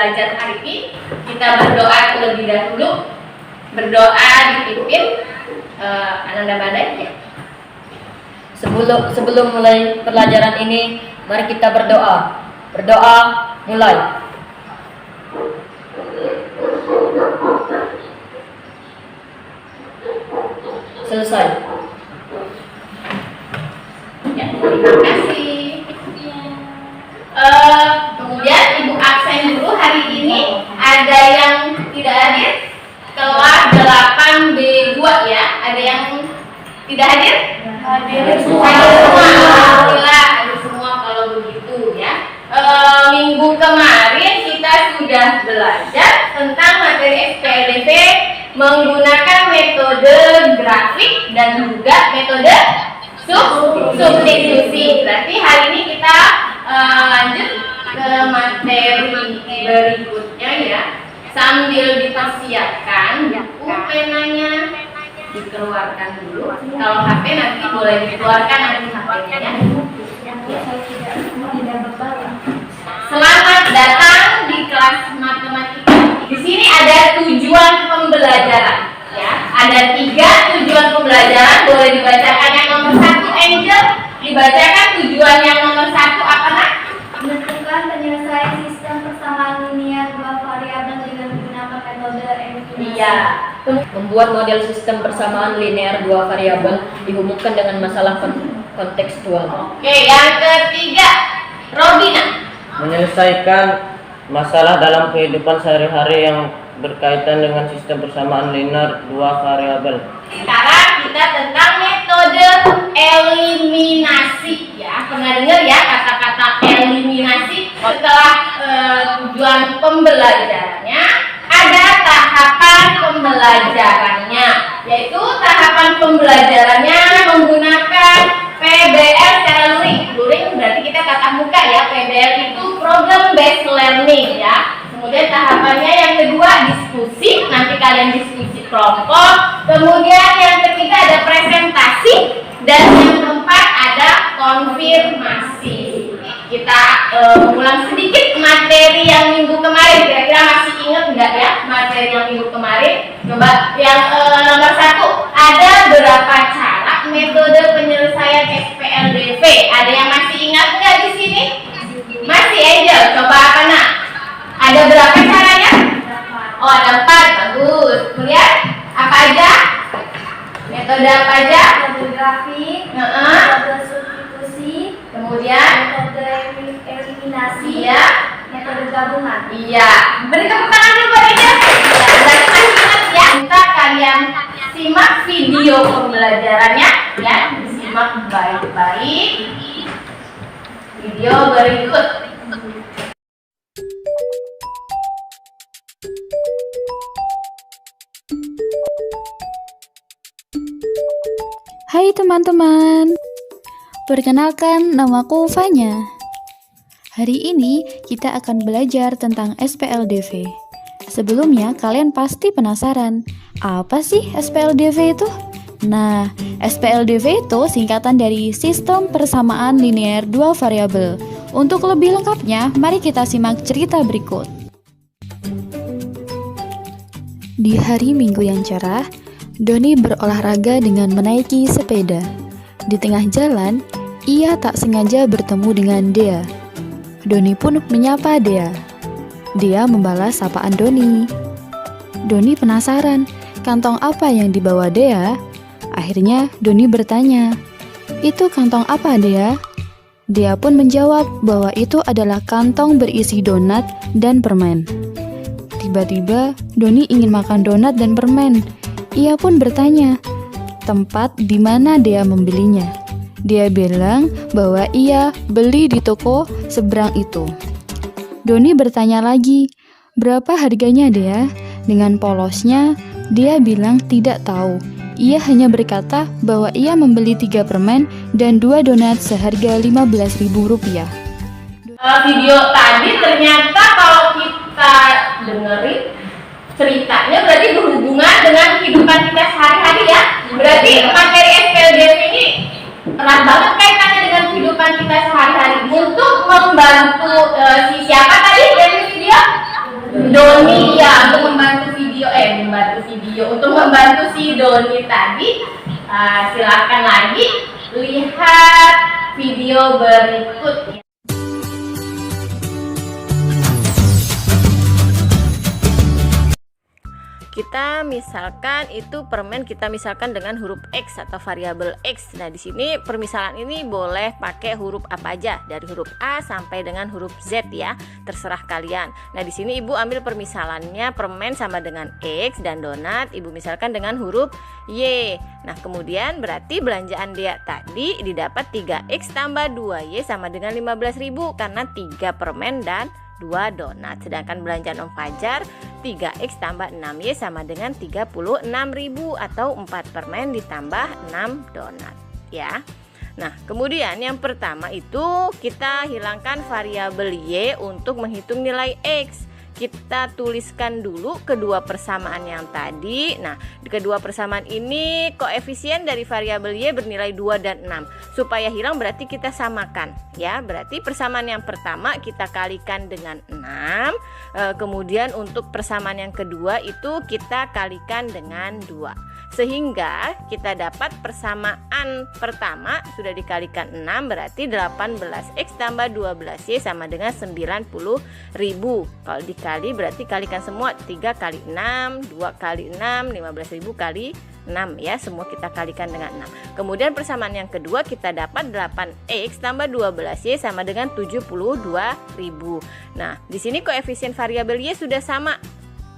belajar hari ini, kita berdoa terlebih dahulu. Berdoa dipimpin Ananda Badai ya. Sebelum mulai pelajaran ini, mari kita berdoa. Berdoa mulai. Selesai. Ya, terima kasih. Kemudian Ibu absen dulu hari ini. Ada yang tidak hadir? Kelas 8B2 ya. Ada yang tidak hadir? Hadir semua. Alhamdulillah hadir semua kalau begitu ya. Minggu kemarin kita sudah belajar tentang materi SPLDV menggunakan metode grafik dan juga metode substitusi. Berarti hari ini kita lanjut ke materi berikutnya ya. Sambil dipersiapkan buku penanya dikeluarkan dulu. Kalau HP nanti boleh dikeluarkan nanti HP-nya. Selamat datang di kelas matematika. Di sini ada tujuan pembelajaran. Ya, ada 3 tujuan pembelajaran. Boleh dibacakan yang nomor 1, Angel. Dibacakan tujuan yang nomor 1 apa nak? Menentukan penyelesaian sistem persamaan linear 2 variabel dengan menggunakan metode eliminasi. Iya. Membuat model sistem persamaan linear 2 variabel dihubungkan dengan masalah kontekstual. Oke, yang ketiga, Robina. Menyelesaikan masalah dalam kehidupan sehari-hari yang berkaitan dengan sistem persamaan linear 2 variabel. Sekarang kita tentang metode eliminasi ya. Pernah dengar ya kata-kata eliminasi? Setelah tujuan pembelajarannya, ada tahapan pembelajarannya, yaitu tahapan pembelajarannya menggunakan PBL secara luring. Luring berarti kita tatap muka ya. PBL itu problem based learning ya. Kemudian tahapannya yang kedua diskusi, nanti kalian diskusi kelompok. Kemudian yang ketiga ada presentasi dan yang keempat ada konfirmasi. Kita ulang sedikit materi yang minggu kemarin. Kira-kira masih ingat nggak ya materi yang minggu kemarin? Coba yang nomor 1, ada berapa cara metode penyelesaian SPLDV? Ada yang masih ingat nggak di sini? Masih, Angel. Coba apa nak? Ada berapa caranya? Oh, ada 4. Bagus. Kemudian apa aja? Metode apa aja? Metode grafik, metode substitusi, Kemudian metode eliminasi, iya. metode gabungan. Iya. Beri tepuk tangan dulu buat Angel. Ya, dan ingat ya. Minta kalian simak video pembelajarannya ya. Simak baik-baik video berikut. Hai teman-teman, perkenalkan namaku Fanya. Hari ini kita akan belajar tentang SPLDV. Sebelumnya kalian pasti penasaran, apa sih SPLDV itu? Nah, SPLDV itu singkatan dari Sistem Persamaan Linear 2 Variabel. Untuk lebih lengkapnya, mari kita simak cerita berikut. Di hari Minggu yang cerah, Doni berolahraga dengan menaiki sepeda. Di tengah jalan, ia tak sengaja bertemu dengan Dea. Doni pun menyapa Dea. Dea membalas sapaan Doni. Doni penasaran, kantong apa yang dibawa Dea? Akhirnya Doni bertanya, "Itu kantong apa, Dea?" Dea pun menjawab bahwa itu adalah kantong berisi donat dan permen. Tiba-tiba Doni ingin makan donat dan permen. Ia pun bertanya, tempat di mana Dea membelinya. Dia bilang bahwa ia beli di toko seberang itu. Doni bertanya lagi, berapa harganya Dea? Dengan polosnya, dia bilang tidak tahu. Ia hanya berkata bahwa ia membeli 3 permen dan 2 donat seharga Rp15.000. Video tadi ternyata kalau kita dengerin ceritanya berarti berhubungan dengan kehidupan kita sehari-hari ya. Berarti materi SPLDV ini erat banget kaitannya dengan kehidupan kita sehari-hari. Untuk membantu si siapa tadi dari video? Doni ya, untuk membantu si Doni tadi, silakan lagi lihat video berikut. Kita misalkan itu permen, kita misalkan dengan huruf X atau variabel X. Nah, di sini permisalan ini boleh pakai huruf apa aja, dari huruf A sampai dengan huruf Z ya, terserah kalian. Nah, di sini Ibu ambil permisalannya permen sama dengan X dan donat Ibu misalkan dengan huruf Y. Nah, kemudian berarti belanjaan dia tadi didapat 3X tambah 2Y sama dengan 15.000 karena 3 permen dan 2 donat. Sedangkan belanjaan Om Fajar 3X tambah 6Y sama dengan 36.000 atau 4 permen ditambah 6 donat ya. Nah, kemudian yang pertama itu kita hilangkan variabel Y untuk menghitung nilai X. Kita tuliskan dulu kedua persamaan yang tadi. Nah, di kedua persamaan ini koefisien dari variabel Y bernilai 2 dan 6. Supaya hilang berarti kita samakan ya. Berarti persamaan yang pertama kita kalikan dengan 6. Kemudian untuk persamaan yang kedua itu kita kalikan dengan 2. Sehingga kita dapat persamaan pertama sudah dikalikan 6 berarti 18X tambah 12Y sama dengan 90.000. Kalau dikali berarti kalikan semua, 3 kali 6, 2 kali 6, 15.000 kali 6 ya, semua kita kalikan dengan 6. Kemudian persamaan yang kedua kita dapat 8X tambah 12Y sama dengan 72.000. Nah, di sini koefisien variabel Y sudah sama.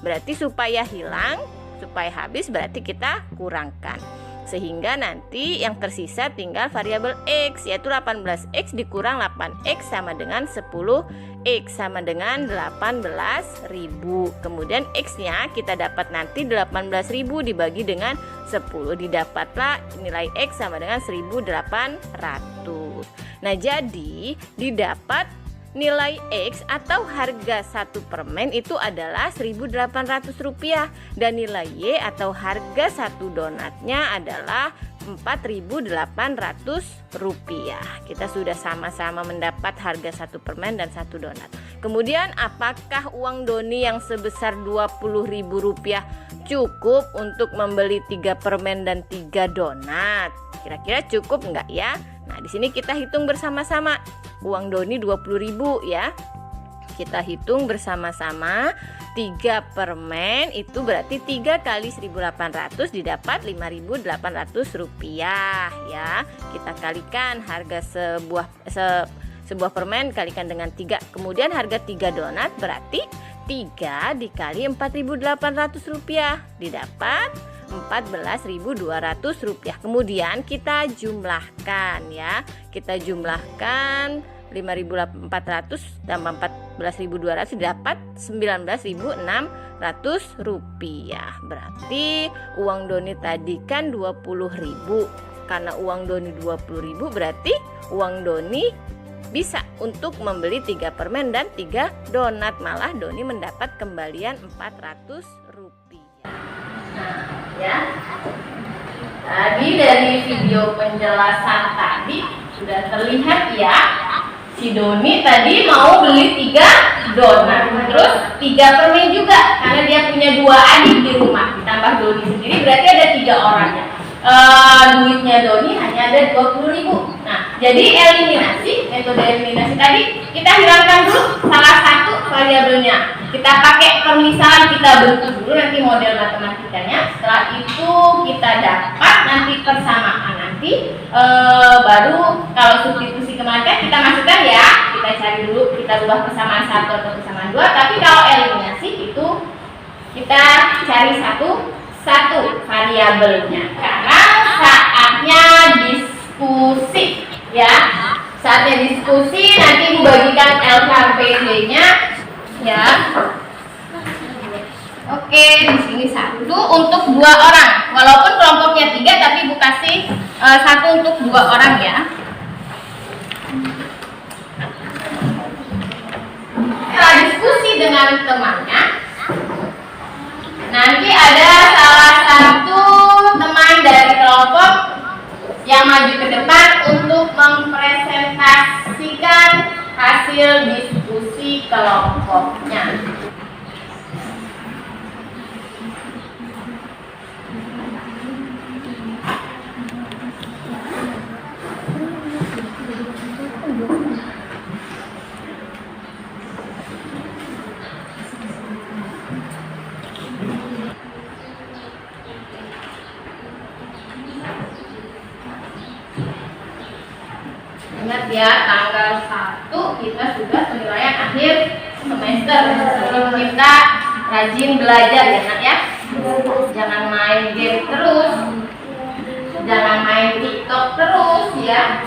Berarti supaya hilang, supaya habis berarti kita kurangkan. Sehingga nanti yang tersisa tinggal variabel X, yaitu 18X dikurang 8X sama dengan 10X sama dengan 18.000. Kemudian X-nya kita dapat nanti 18.000 dibagi dengan 10. Didapatlah nilai X sama dengan 1.800. Nah, jadi didapat nilai X atau harga satu permen itu adalah Rp1.800 dan nilai Y atau harga satu donatnya adalah Rp4.800. Kita sudah sama-sama mendapat harga satu permen dan satu donat. Kemudian apakah uang Doni yang sebesar Rp20.000 cukup untuk membeli 3 permen dan 3 donat? Kira-kira cukup enggak ya? Nah, di sini kita hitung bersama-sama. Uang Doni 20.000 ya. Kita hitung bersama-sama. 3 permen itu berarti 3 kali 1.800 didapat Rp5.800 ya. Kita kalikan harga sebuah permen kalikan dengan 3. Kemudian harga 3 donat berarti 3 dikali Rp4.800 didapat Rp14.200. Kemudian kita jumlahkan ya. Kita jumlahkan 5.400 tambah 14.200 dapat Rp19.600. Berarti uang Doni tadi kan 20.000. Karena uang Doni 20.000 berarti uang Doni bisa untuk membeli 3 permen dan 3 donat. Malah Doni mendapat kembalian Rp400. Ya. Tadi dari video penjelasan tadi sudah terlihat ya, si Doni tadi mau beli 3 donat terus 3 permen juga karena dia punya 2 adik di rumah ditambah Doni sendiri berarti ada 3 orang ya. Duitnya Doni hanya ada 20.000. Nah, jadi metode eliminasi tadi kita hilangkan dulu salah satu variabelnya. Kita pakai permisalan, kita bentuk dulu nanti model matematikanya. Setelah itu kita dapat nanti persamaan nanti baru kalau substitusi kematian kita masukkan ya. Kita cari dulu, kita ubah persamaan 1 atau persamaan 2. Tapi kalau eliminasi itu kita cari satu variabelnya karena saatnya diskusi ya. Saatnya diskusi nanti Ibu bagikan LKPD-nya ya. Oke, di sini 1 untuk 2 orang. Walaupun kelompoknya 3 tapi Ibu kasih 1 untuk 2 orang ya. Setelah diskusi dengan temannya, nanti ada salah satu teman dari kelompok yang maju ke depan untuk mempresentasikan hasil diskusi kelompoknya. Ingat ya, tanggal 1 kita sudah penilaian akhir semester. Jadi kita rajin belajar ya nak ya. Jangan main game terus, jangan main TikTok terus ya.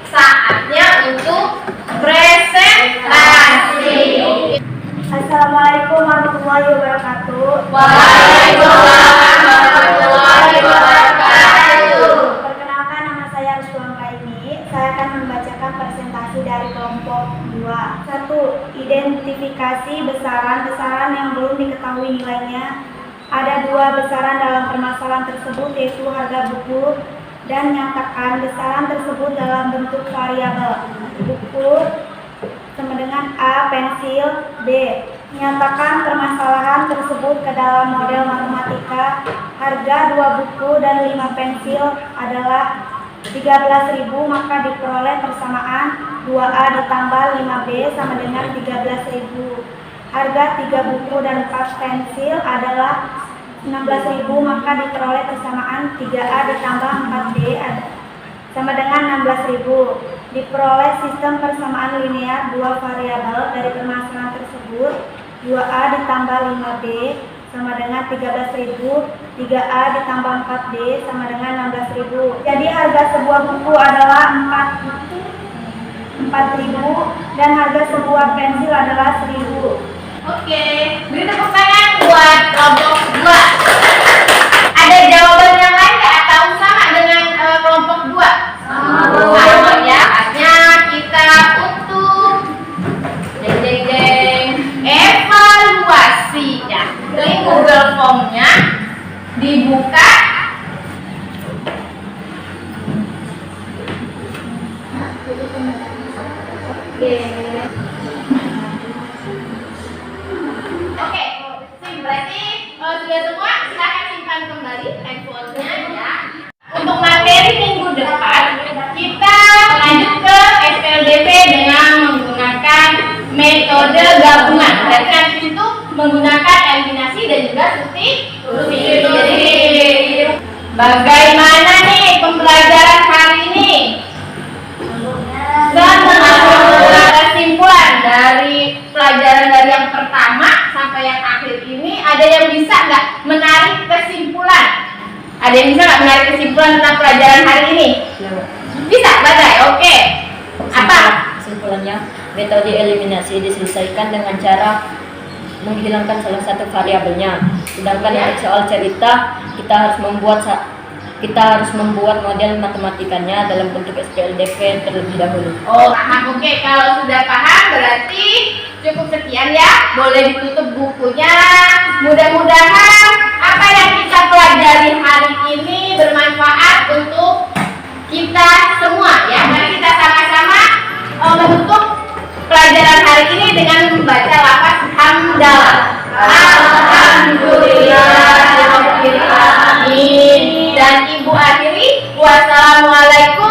Saatnya untuk presentasi. Assalamualaikum warahmatullahi wabarakatuh. Waalaikumsalam warahmatullahi wabarakatuh. Perkenalkan, nama saya Ruslan Raini. Saya akan membacakan presentasi dari kelompok 2. 1. Identifikasi besaran-besaran yang belum diketahui nilainya. Ada 2 besaran dalam permasalahan tersebut, yaitu harga buku dan nyatakan besaran tersebut dalam bentuk variabel. Buku sama dengan A, pensil, B. Nyatakan permasalahan tersebut ke dalam model matematika. Harga 2 buku dan 5 pensil adalah 13.000, maka diperoleh persamaan 2A ditambah 5B sama dengan 13.000. Harga 3 buku dan 4 pensil adalah 16.000, maka diperoleh persamaan 3A ditambah 4B sama dengan 16.000. Diperoleh sistem persamaan linear 2 variabel dari permasalahan tersebut. 2A ditambah 5B sama dengan 13.000, 3A ditambah 4B sama dengan 16.000. Jadi harga sebuah buku adalah 4.000 dan harga sebuah pensil adalah 1.000. Oke, beri tepuk tangan buat kelompok 2. Ada jawaban yang lain nggak atau sama dengan kelompok 2? Sama ya. Saatnya kita untuk evaluasi ya. Klik Google Form-nya, dibuka. Oke, berarti sudah semua, silakan simpan kembali handphonenya ya. Untuk materi minggu depan kita lanjut ke SPLDP dengan menggunakan metode gabungan. Berarti nanti itu menggunakan eliminasi dan juga substitusi. Bagaimana nih pembelajaran hari ini? Dan kesimpulan dari pelajaran dari yang pertama sampai yang akhir ini, ada yang bisa nggak menarik kesimpulan? Ada yang bisa nggak menarik kesimpulan tentang pelajaran hari ini? Bisa, Badai? Oke. Apa? Kesimpulannya, metode eliminasi diselesaikan dengan cara menghilangkan salah satu variabelnya. Sedangkan untuk soal cerita, kita harus membuat model matematikanya dalam bentuk SPLDP terlebih dahulu. Oh, paham. Oke, kalau sudah paham berarti cukup sekian ya. Boleh ditutup bukunya. Mudah-mudahan apa yang kita pelajari hari ini bermanfaat untuk kita semua ya. Mari kita sama-sama menutup pelajaran hari ini dengan membaca lafaz hamdalah. Alhamdulillahirabbil alamin. Dan ibu akhiri, wassalamualaikum